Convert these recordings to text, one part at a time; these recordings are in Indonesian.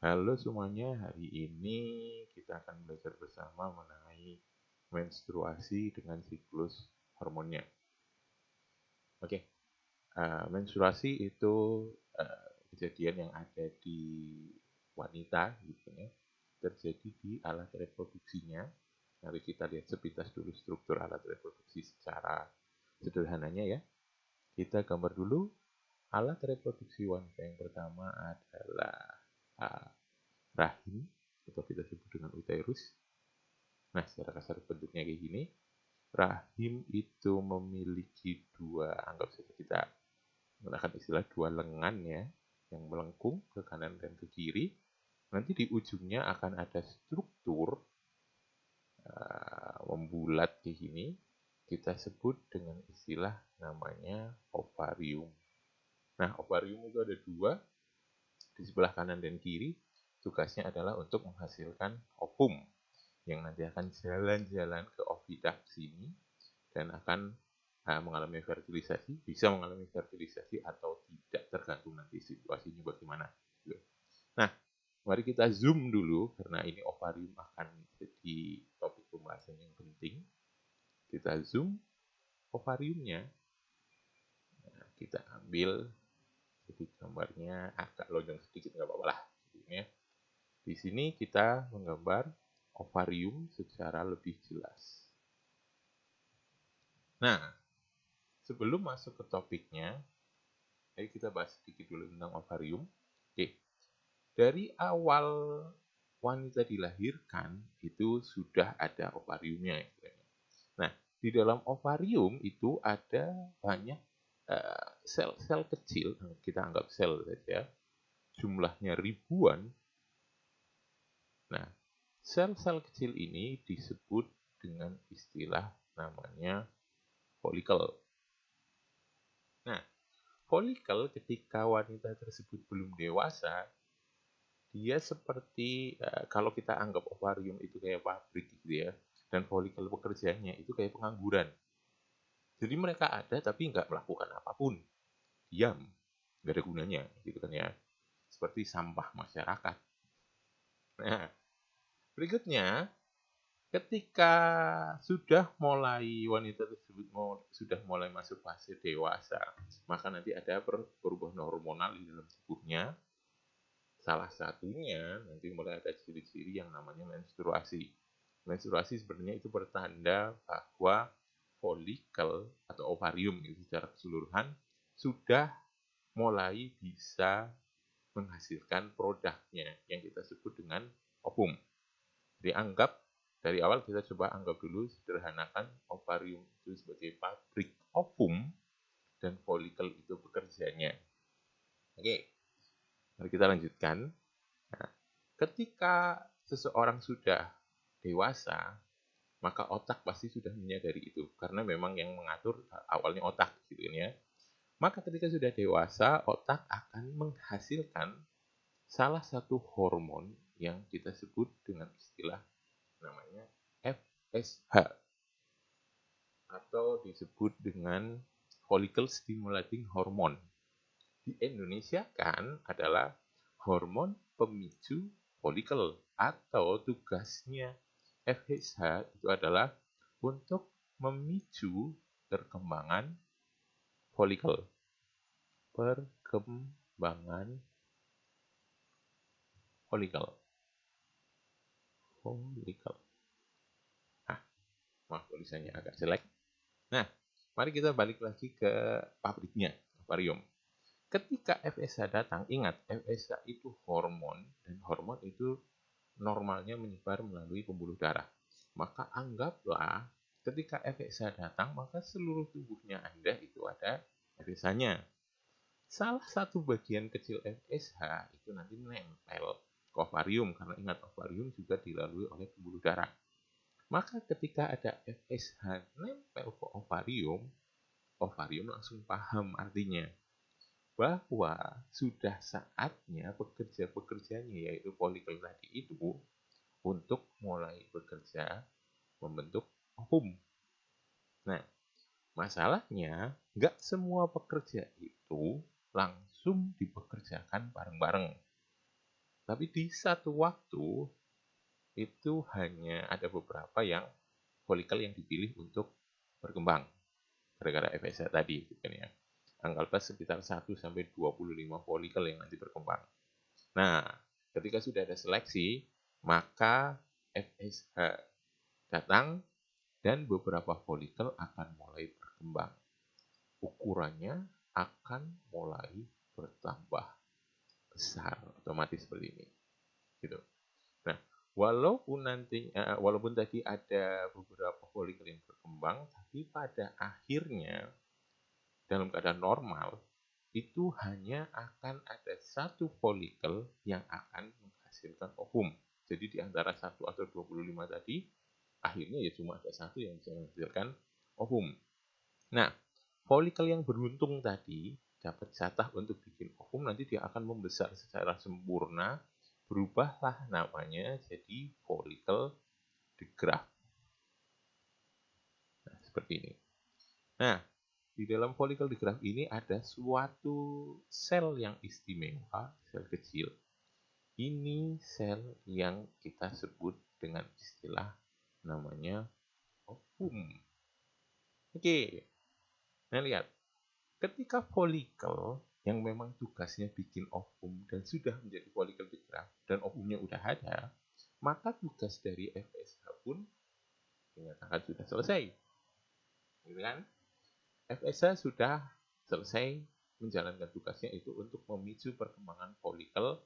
Halo semuanya, hari ini kita akan belajar bersama mengenai menstruasi dengan siklus hormonnya. Oke, menstruasi itu kejadian yang ada di wanita, gitu ya, terjadi di alat reproduksinya. Mari kita lihat sepintas dulu struktur alat reproduksi secara sederhananya ya. Kita gambar dulu alat reproduksi wanita yang pertama adalah uh, rahim atau kita sebut dengan uterus. Nah, secara kasar bentuknya kayak gini. Rahim itu memiliki anggap saja kita menggunakan istilah dua lengan ya, yang melengkung ke kanan dan ke kiri. Nanti di ujungnya akan ada struktur membulat kayak gini. Kita sebut dengan istilah namanya ovarium. Nah, ovarium itu ada dua, di sebelah kanan dan kiri. Tugasnya adalah untuk menghasilkan ovum yang nanti akan jalan-jalan ke oviduct sini dan akan mengalami fertilisasi, bisa mengalami fertilisasi atau tidak, tergantung nanti situasinya bagaimana. Nah, mari kita zoom dulu karena ini ovarium akan jadi topik pembahasan yang penting. Kita zoom ovariumnya, nah, kita ambil jadi gambarnya agak lonjong sedikit, nggak apa-apa lah. Di sini kita menggambar ovarium secara lebih jelas. Nah, sebelum masuk ke topiknya, ayo kita bahas sedikit dulu tentang ovarium. Oke, dari awal wanita dilahirkan itu sudah ada ovariumnya. Nah, di dalam ovarium itu ada banyak sel-sel kecil, kita anggap sel saja, jumlahnya ribuan. Nah, sel-sel kecil ini disebut dengan istilah namanya folikel. Nah, folikel ketika wanita tersebut belum dewasa, dia seperti kalau kita anggap ovarium itu kayak pabrik gitu ya, dan folikel pekerjaannya itu kayak pengangguran. Jadi mereka ada tapi nggak melakukan apapun, diam, nggak ada gunanya gitu kan ya, seperti sampah masyarakat. Nah, berikutnya ketika wanita tersebut sudah mulai masuk fase dewasa, maka nanti ada perubahan hormonal di dalam tubuhnya. Salah satunya nanti mulai ada ciri-ciri yang namanya menstruasi. Menstruasi sebenarnya itu pertanda bahwa folikel atau ovarium itu secara keseluruhan sudah mulai bisa menghasilkan produknya yang kita sebut dengan ovum. Jadi dari awal kita coba anggap dulu, sederhanakan ovarium itu sebagai pabrik ovum dan folikel itu pekerjanya. Oke, mari kita lanjutkan. Nah, ketika seseorang sudah dewasa, maka otak pasti sudah menyadari itu, karena memang yang mengatur awalnya otak gitu ya. Maka ketika sudah dewasa, otak akan menghasilkan salah satu hormon yang kita sebut dengan istilah namanya FSH atau disebut dengan follicle stimulating hormone. Di Indonesia kan adalah hormon pemicu folikel, atau tugasnya FSH itu adalah untuk memicu perkembangan folikel. Perkembangan folikel. Maaf tulisannya agak jelek. Nah, mari kita balik lagi ke pabriknya, ovarium. Ketika FSH datang, ingat FSH itu hormon, dan hormon itu normalnya menyebar melalui pembuluh darah. Maka anggaplah ketika FSH datang, maka seluruh tubuhnya Anda itu ada FSH-nya. Salah satu bagian kecil FSH itu nanti menempel ke ovarium, karena ingat ovarium juga dilalui oleh pembuluh darah. Maka ketika ada FSH nempel ke ovarium, ovarium langsung paham artinya bahwa sudah saatnya pekerja-pekerjanya, yaitu folikel tadi itu, untuk mulai bekerja membentuk ovum. Nah, masalahnya nggak semua pekerja itu langsung dipekerjakan bareng-bareng. Tapi di satu waktu itu hanya ada beberapa yang folikel yang dipilih untuk berkembang gara-gara FSH tadi gitu kan ya. Anggaplah sekitar 1 sampai 25 folikel yang nanti berkembang. Nah, ketika sudah ada seleksi, maka FSH datang dan beberapa folikel akan mulai berkembang. Ukurannya akan mulai bertambah besar, otomatis seperti ini. Gitu. Nah, walaupun tadi ada beberapa folikel yang berkembang, tapi pada akhirnya dalam keadaan normal itu hanya akan ada satu folikel yang akan menghasilkan ovum. Jadi di antara 1 atau 25 tadi, akhirnya ya cuma ada satu yang bisa menghasilkan ovum. Nah, folikel yang beruntung tadi dapat jatah untuk bikin ovum, nanti dia akan membesar secara sempurna, berubahlah namanya jadi folikel digraft. Nah, seperti ini. Nah, di dalam folikel digraft ini ada suatu sel yang istimewa, sel kecil. Ini sel yang kita sebut dengan istilah namanya ovum. Oke, nah lihat. Ketika folikel yang memang tugasnya bikin ovum dan sudah menjadi folikel digraft dan ovumnya udah ada, maka tugas dari FSH pun dinyatakan sudah selesai. Gitu kan? FSH sudah selesai menjalankan tugasnya itu untuk memicu perkembangan folikel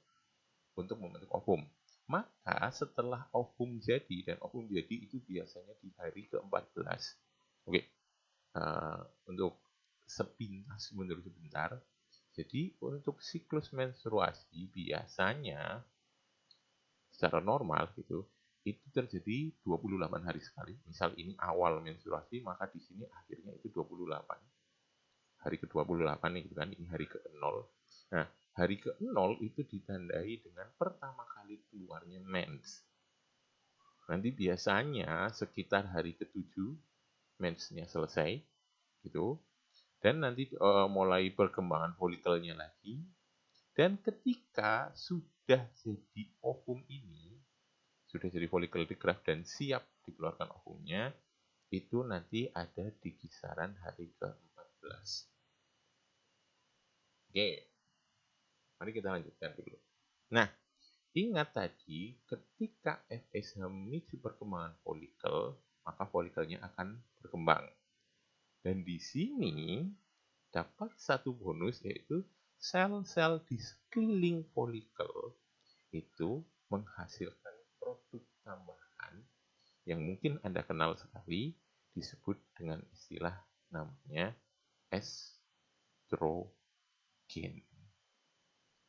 untuk membentuk ovum. Maka setelah ovum jadi, dan ovum jadi itu biasanya di hari ke-14. Oke, untuk sepintas menurut sebentar. Jadi untuk siklus menstruasi biasanya secara normal gitu itu terjadi 28 hari sekali. Misal ini awal menstruasi, maka di sini akhirnya itu 28. Hari ke-28 nih gitu kan, ini hari ke-0. Nah, hari ke-0 itu ditandai dengan pertama kali keluarnya mens. Nanti biasanya sekitar hari ke-7 mensnya selesai gitu. Dan nanti mulai perkembangan folikelnya lagi. Dan ketika sudah jadi ovum ini, sudah jadi folikel digraft dan siap dikeluarkan ovumnya, itu nanti ada di kisaran hari ke-14. Oke, mari kita lanjutkan dulu. Nah, ingat tadi ketika FSH memicu perkembangan folikel, maka folikelnya akan berkembang. Dan di sini dapat satu bonus, yaitu sel-sel di sekeliling folikel itu menghasilkan produk tambahan yang mungkin Anda kenal sekali, disebut dengan istilah namanya estrogen.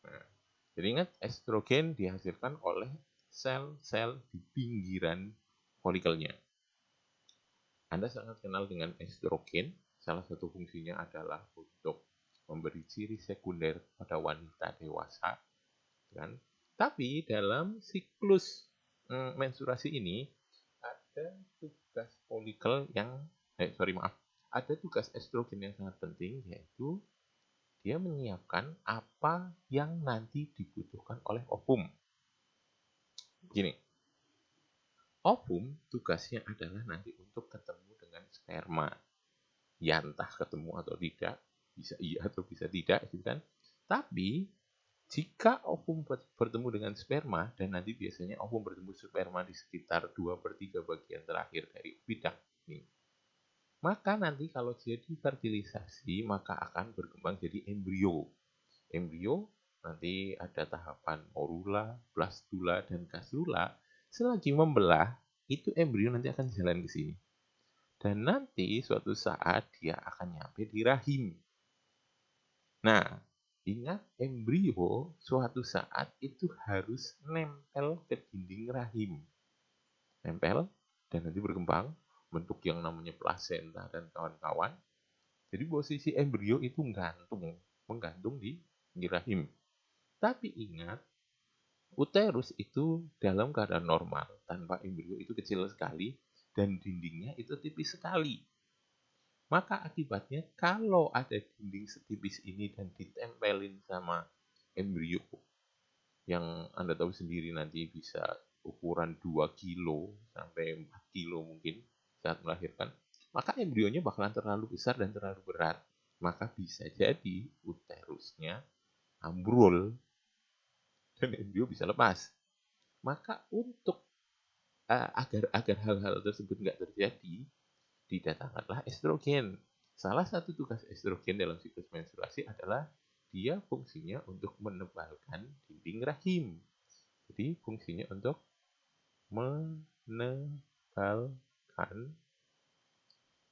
Nah, jadi ingat, estrogen dihasilkan oleh sel-sel di pinggiran folikelnya. Anda sangat kenal dengan estrogen. Salah satu fungsinya adalah untuk memberi ciri sekunder pada wanita dewasa, kan? Tapi dalam siklus menstruasi ini ada tugas folikel yang ada tugas estrogen yang sangat penting, yaitu dia menyiapkan apa yang nanti dibutuhkan oleh ovum. Gini, ovum tugasnya adalah nanti untuk ketemu dengan sperma. Ya entah ketemu atau tidak, bisa iya atau bisa tidak, gitu kan. Tapi jika ovum bertemu dengan sperma, dan nanti biasanya ovum bertemu sperma di sekitar 2/3 bagian terakhir dari oviduct ini, maka nanti kalau jadi fertilisasi, maka akan berkembang jadi embrio. Embrio nanti ada tahapan morula, blastula, dan gastrula. Selagi membelah, itu embrio nanti akan jalan ke sini. Dan nanti suatu saat dia akan nyampe di rahim. Nah, ingat, embrio suatu saat itu harus nempel ke dinding rahim. Nempel dan nanti berkembang, bentuk yang namanya plasenta dan kawan-kawan. Jadi posisi embrio itu menggantung di rahim. Tapi ingat, uterus itu dalam keadaan normal, tanpa embrio itu kecil sekali, dan dindingnya itu tipis sekali. Maka akibatnya kalau ada dinding setipis ini dan ditempelin sama embrio, yang Anda tahu sendiri nanti bisa ukuran 2 kilo sampai 4 kilo mungkin saat melahirkan, maka embrionya bakalan terlalu besar dan terlalu berat. Maka bisa jadi uterusnya ambrol dan embrio bisa lepas. Maka untuk agar hal-hal tersebut nggak terjadi, didatangkanlah estrogen. Salah satu tugas estrogen dalam siklus menstruasi adalah dia fungsinya untuk menebalkan dinding rahim. Jadi fungsinya untuk menebalkan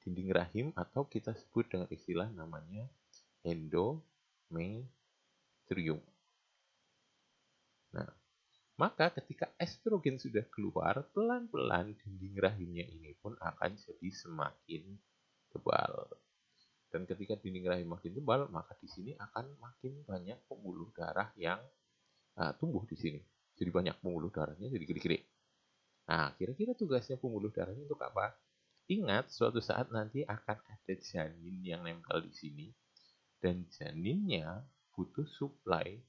dinding rahim atau kita sebut dengan istilah namanya endometrium. Nah, maka ketika estrogen sudah keluar, pelan-pelan dinding rahimnya ini pun akan jadi semakin tebal. Dan ketika dinding rahim makin tebal, maka di sini akan makin banyak pembuluh darah yang tumbuh di sini. Jadi banyak pembuluh darahnya jadi gede-gede. Nah, kira-kira tugasnya pembuluh darahnya untuk apa? Ingat, suatu saat nanti akan ada janin yang nempel di sini. Dan janinnya butuh supply,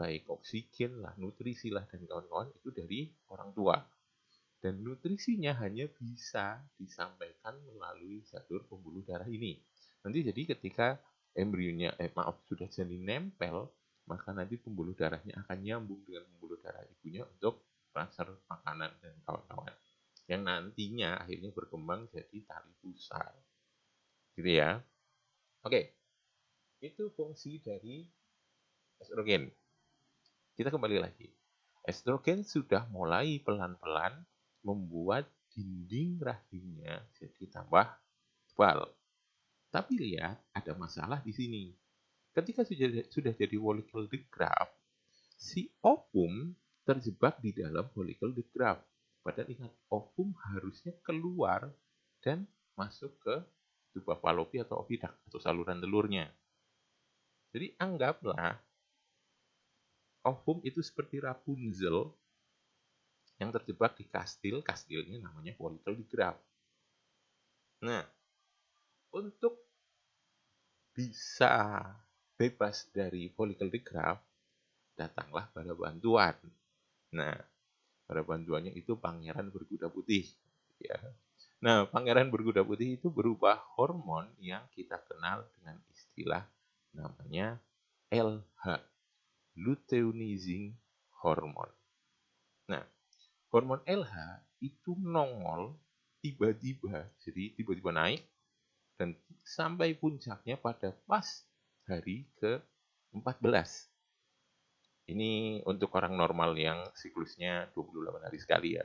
baik oksigen lah, nutrisi lah, dan kawan-kawan itu dari orang tua. Dan nutrisinya hanya bisa disampaikan melalui jalur pembuluh darah ini. Nanti jadi ketika embrionya, sudah janin nempel, maka nanti pembuluh darahnya akan nyambung dengan pembuluh darah ibunya untuk transfer makanan dan kawan-kawan. Yang nantinya akhirnya berkembang jadi tali pusar. Gitu ya. Oke, itu fungsi dari estrogen. Kita kembali lagi. Estrogen sudah mulai pelan-pelan membuat dinding rahimnya jadi tambah tebal. Tapi lihat, ada masalah di sini. Ketika sudah jadi follicle the graft, si ovum terjebak di dalam follicle the graft. Padahal ingat, ovum harusnya keluar dan masuk ke tuba Fallopi atau oviduct atau saluran telurnya. Jadi anggaplah ovum itu seperti Rapunzel yang terjebak di kastilnya namanya follicle the graft. Nah, untuk bisa bebas dari follicle the graft, datanglah pada bantuan. Nah, pada bantuannya itu pangeran berkuda putih. Ya. Nah, pangeran berkuda putih itu berubah hormon yang kita kenal dengan istilah namanya LH, luteinizing hormone. Nah, hormon LH itu nongol tiba-tiba, jadi tiba-tiba naik dan sampai puncaknya pada pas hari ke-14. Ini untuk orang normal yang siklusnya 28 hari sekali ya.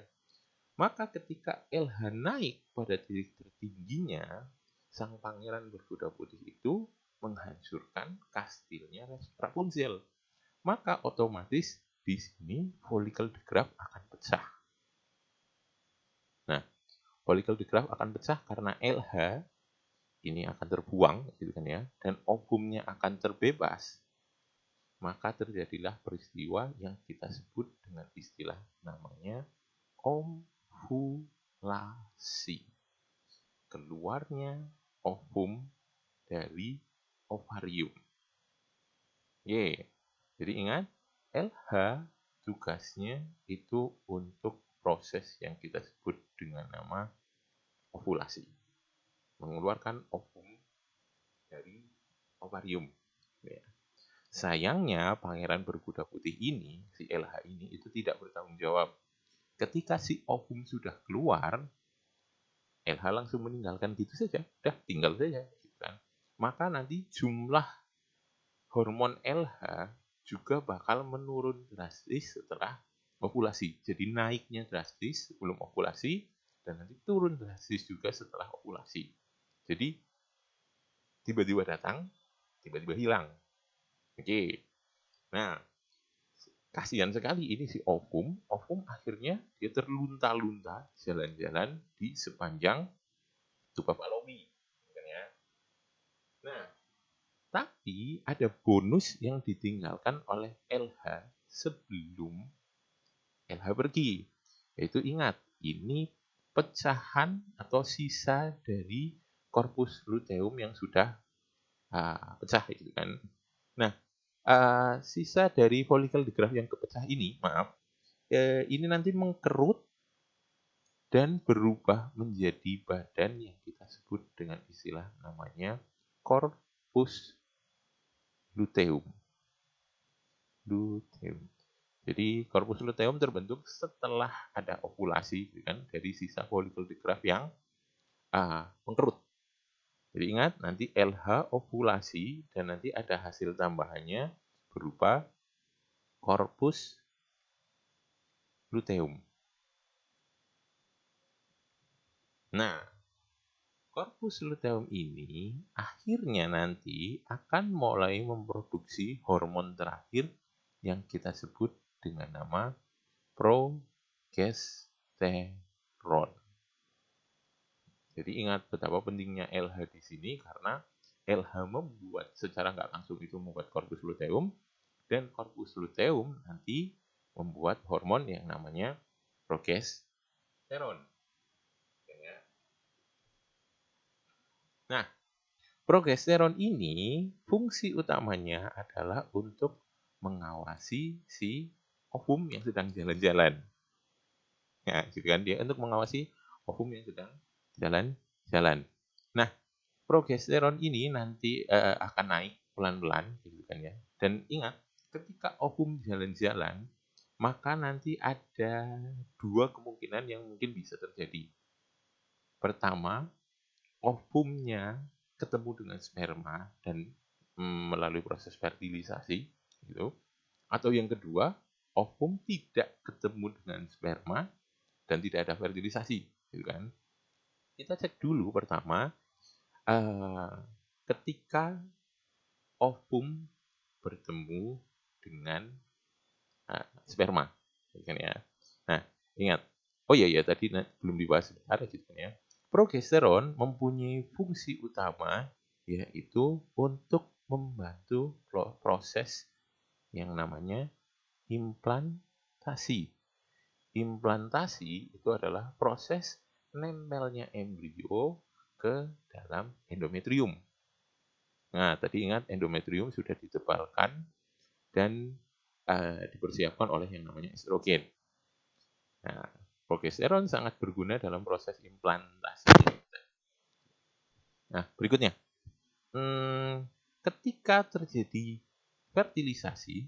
Maka ketika LH naik pada titik tertingginya, sang pangeran berkuda putih itu menghancurkan kastilnya Rapunzel. Maka otomatis di sini follicle the graft akan pecah. Nah, follicle the graft akan pecah karena LH ini akan terbuang, gitu kan ya, dan ovumnya akan terbebas. Maka terjadilah peristiwa yang kita sebut dengan istilah namanya ovulasi. Keluarnya ovum dari ovarium. Jadi ingat, LH tugasnya itu untuk proses yang kita sebut dengan nama ovulasi. Mengeluarkan ovum dari ovarium. Ya. Sayangnya pangeran berkuda putih ini, si LH ini itu tidak bertanggung jawab. Ketika si ovum sudah keluar, LH langsung meninggalkan gitu saja, udah tinggal saja. Gitu kan. Maka nanti jumlah hormon LH juga bakal menurun drastis setelah ovulasi. Jadi naiknya drastis sebelum ovulasi dan nanti turun drastis juga setelah ovulasi. Jadi tiba-tiba datang, tiba-tiba hilang. Oke. Nah, kasihan sekali ini si ovum. Ovum akhirnya dia terlunta-lunta jalan-jalan di sepanjang tuba Fallopi. Ya. Nah, tapi ada bonus yang ditinggalkan oleh LH sebelum LH pergi. Yaitu ingat, ini pecahan atau sisa dari korpus luteum yang sudah pecah gitu kan. Nah, sisa dari folikel di graf yang kepecah ini, ini nanti mengkerut dan berubah menjadi badan yang kita sebut dengan istilah namanya corpus luteum. Jadi corpus luteum terbentuk setelah ada ovulasi, kan, dari sisa folikel di graf yang mengkerut. Jadi ingat, nanti LH ovulasi dan nanti ada hasil tambahannya berupa corpus luteum. Nah, corpus luteum ini akhirnya nanti akan mulai memproduksi hormon terakhir yang kita sebut dengan nama progesteron. Jadi ingat betapa pentingnya LH di sini karena LH membuat secara nggak langsung itu membuat corpus luteum, dan corpus luteum nanti membuat hormon yang namanya progesteron. Nah, progesteron ini fungsi utamanya adalah untuk mengawasi si ovum yang sedang jalan-jalan. Ya, gitu kan, dia untuk mengawasi ovum yang sedang jalan-jalan. Nah, progesteron ini nanti akan naik pelan-pelan, gitu kan ya. Dan ingat, ketika ovum jalan-jalan, maka nanti ada dua kemungkinan yang mungkin bisa terjadi. Pertama, ovumnya ketemu dengan sperma dan melalui proses fertilisasi, gitu. Atau yang kedua, ovum tidak ketemu dengan sperma dan tidak ada fertilisasi, gitu kan. Kita cek dulu pertama, ketika ovum bertemu dengan sperma, gitu kan ya. Nah, ingat. Oh iya tadi belum dibahas sebentar, gitu kan ya. Progesteron mempunyai fungsi utama yaitu untuk membantu proses yang namanya implantasi. Implantasi itu adalah proses nempelnya embrio ke dalam endometrium. Nah, tadi ingat endometrium sudah ditebalkan dan dipersiapkan oleh yang namanya estrogen. Nah, progesteron sangat berguna dalam proses implantasi. Nah, berikutnya. Ketika terjadi fertilisasi,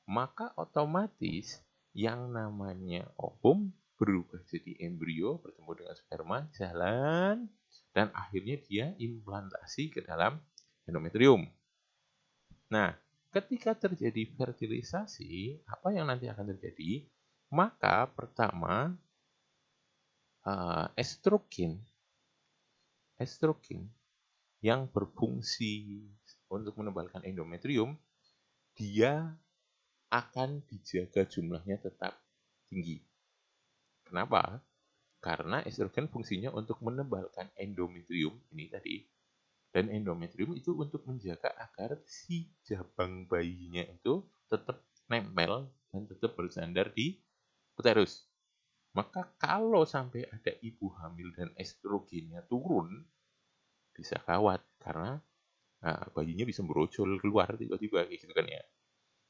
maka otomatis yang namanya ovum berubah jadi embrio, bertemu dengan sperma, jalan, dan akhirnya dia implantasi ke dalam endometrium. Nah, ketika terjadi fertilisasi, apa yang nanti akan terjadi? Maka pertama, estrogen yang berfungsi untuk menebalkan endometrium, dia akan dijaga jumlahnya tetap tinggi. Kenapa? Karena estrogen fungsinya untuk menebalkan endometrium ini tadi. Dan endometrium itu untuk menjaga agar si jabang bayinya itu tetap nempel dan tetap bersandar di uterus. Maka kalau sampai ada ibu hamil dan estrogennya turun, bisa gawat karena bayinya bisa brojol keluar tiba-tiba gitu kan ya.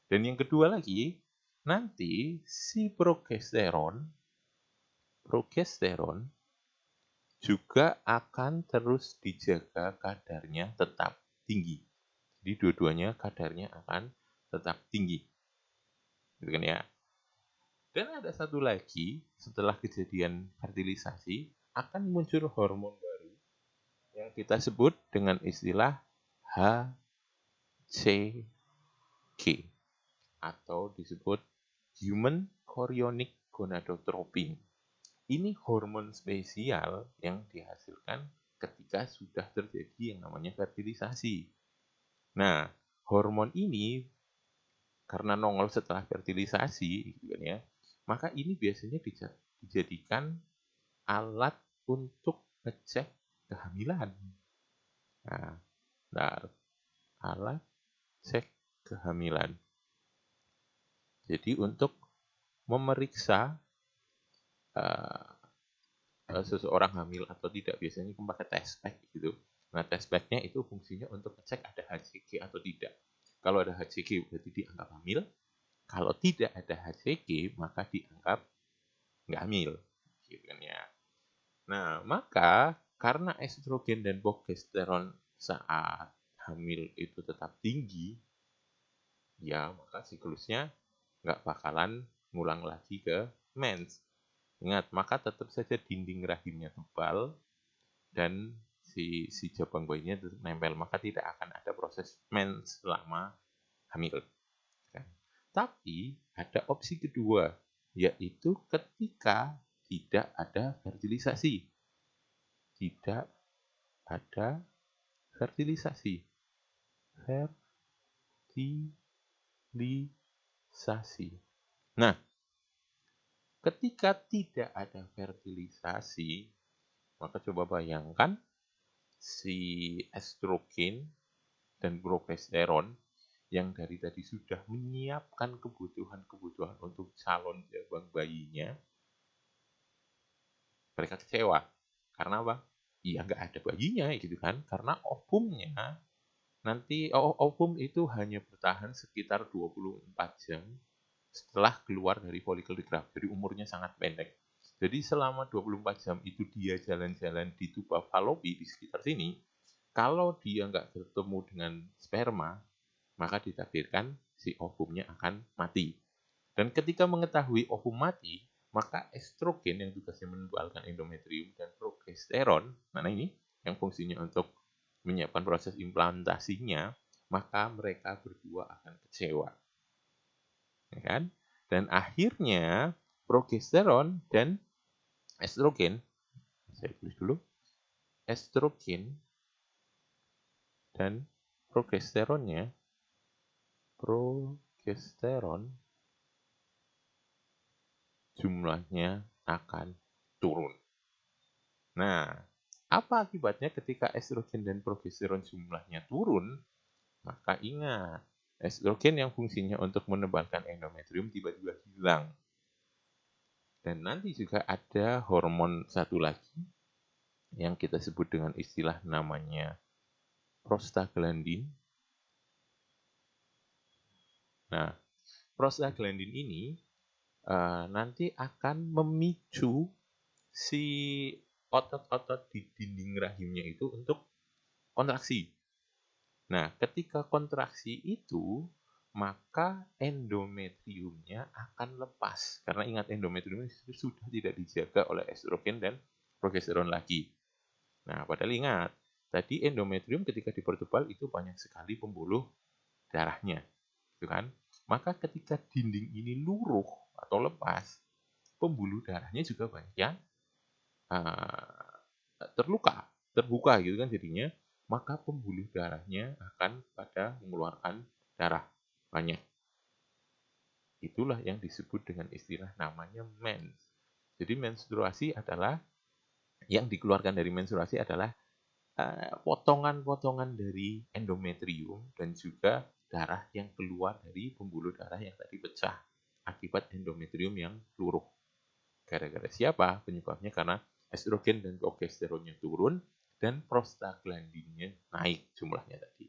Dan yang kedua lagi, nanti si progesteron juga akan terus dijaga kadarnya tetap tinggi. Jadi dua-duanya kadarnya akan tetap tinggi. Gitu kan ya. Dan ada satu lagi, setelah kejadian fertilisasi, akan muncul hormon baru yang kita sebut dengan istilah HCG atau disebut Human Chorionic Gonadotropin. Ini hormon spesial yang dihasilkan ketika sudah terjadi yang namanya fertilisasi. Nah, hormon ini karena nongol setelah fertilisasi, gitu kan ya, maka ini biasanya dijadikan alat untuk ngecek kehamilan. Nah, alat cek kehamilan. Jadi untuk memeriksa seseorang hamil atau tidak, biasanya kita pakai test pack gitu. Nah, test pack-nya itu fungsinya untuk ngecek ada HCG atau tidak. Kalau ada HCG berarti dianggap hamil. Kalau tidak ada HCG maka dianggap nggak hamil, gitu kan ya. Nah, maka karena estrogen dan progesteron saat hamil itu tetap tinggi, ya maka siklusnya nggak bakalan ngulang lagi ke mens. Ingat, maka tetap saja dinding rahimnya tebal dan si jabang bayinya tetap nempel, maka tidak akan ada proses mens selama hamil. Kan? Tapi ada opsi kedua, yaitu ketika tidak ada fertilisasi. Tidak ada fertilisasi. Fertilisasi. Nah, ketika tidak ada fertilisasi, maka coba bayangkan si estrogen dan progesteron yang dari tadi sudah menyiapkan kebutuhan-kebutuhan untuk calon jabang bayinya, mereka kecewa. Karena apa? Iya, nggak ada bayinya gitu kan. Karena ovumnya nanti ovum itu hanya bertahan sekitar 24 jam setelah keluar dari follicle graft. Jadi umurnya sangat pendek. Jadi selama 24 jam itu dia jalan-jalan di tuba Fallopi di sekitar sini. Kalau dia nggak bertemu dengan sperma, maka ditakdirkan si ovumnya akan mati. Dan ketika mengetahui ovum mati, maka estrogen yang tugasnya menebalkan endometrium dan progesteron, mana ini yang fungsinya untuk menyiapkan proses implantasinya, maka mereka berdua akan kecewa. Ya kan? Dan akhirnya progesteron dan estrogen, saya tulis dulu, estrogen dan progesteronnya, progesteron jumlahnya akan turun. Nah, apa akibatnya ketika estrogen dan progesteron jumlahnya turun? Maka ingat, estrogen yang fungsinya untuk menebalkan endometrium tiba-tiba hilang. Dan nanti juga ada hormon satu lagi yang kita sebut dengan istilah namanya prostaglandin. Nah, prostaglandin ini nanti akan memicu si otot-otot di dinding rahimnya itu untuk kontraksi. Nah, ketika kontraksi itu, maka endometriumnya akan lepas. Karena ingat, endometrium itu sudah tidak dijaga oleh estrogen dan progesteron lagi. Nah, padahal ingat, tadi endometrium ketika dipertebal itu banyak sekali pembuluh darahnya, gitu kan? Maka ketika dinding ini luruh atau lepas, pembuluh darahnya juga banyak yang terbuka gitu kan jadinya, maka pembuluh darahnya akan pada mengeluarkan darah banyak. Itulah yang disebut dengan istilah namanya mens. Jadi menstruasi adalah, yang dikeluarkan dari menstruasi adalah potongan-potongan dari endometrium dan juga darah yang keluar dari pembuluh darah yang tadi pecah akibat endometrium yang luruh. Gara-gara siapa? Penyebabnya karena estrogen dan progesteronnya turun dan prostaglandinnya naik jumlahnya tadi.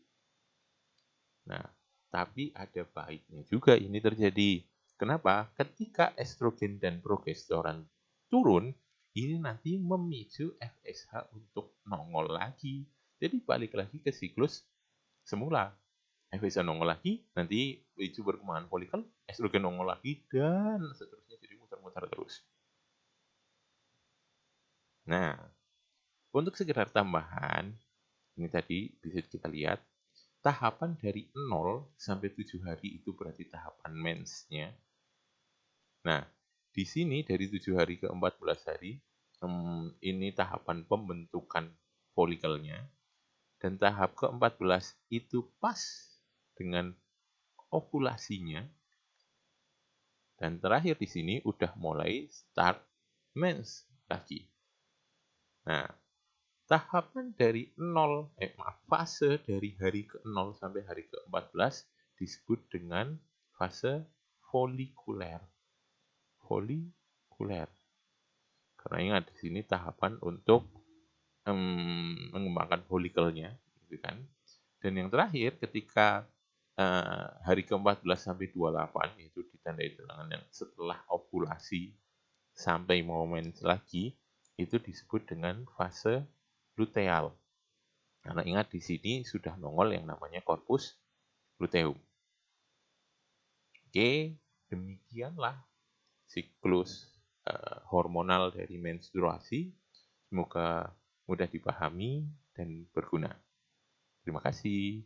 Nah, tapi ada baiknya juga ini terjadi. Kenapa? Ketika estrogen dan progesteron turun, ini nanti memicu FSH untuk nongol lagi. Jadi balik lagi ke siklus semula. FSH nongol lagi, nanti picu perkembangan folikel, estrogen nongol lagi, dan seterusnya, jadi muter-muter terus. Nah, untuk sekedar tambahan, ini tadi bisa kita lihat, tahapan dari 0 sampai 7 hari itu berarti tahapan mensnya. Nah, di sini dari 7 hari ke 14 hari, ini tahapan pembentukan folikelnya. Dan tahap ke-14 itu pas dengan ovulasinya. Dan terakhir di sini udah mulai start mens lagi. Nah, tahapan dari fase dari hari ke-0 sampai hari ke-14 disebut dengan fase folikuler. Folikuler. Karena ingat di sini tahapan untuk mengembangkan folikelnya, gitu kan. Dan yang terakhir ketika hari ke-14 sampai 28 yaitu ditandai dengan yang setelah ovulasi sampai mau mens lagi, itu disebut dengan fase luteal. Karena ingat di sini sudah nongol yang namanya corpus luteum. Oke, demikianlah siklus hormonal dari menstruasi. Semoga mudah dipahami dan berguna. Terima kasih.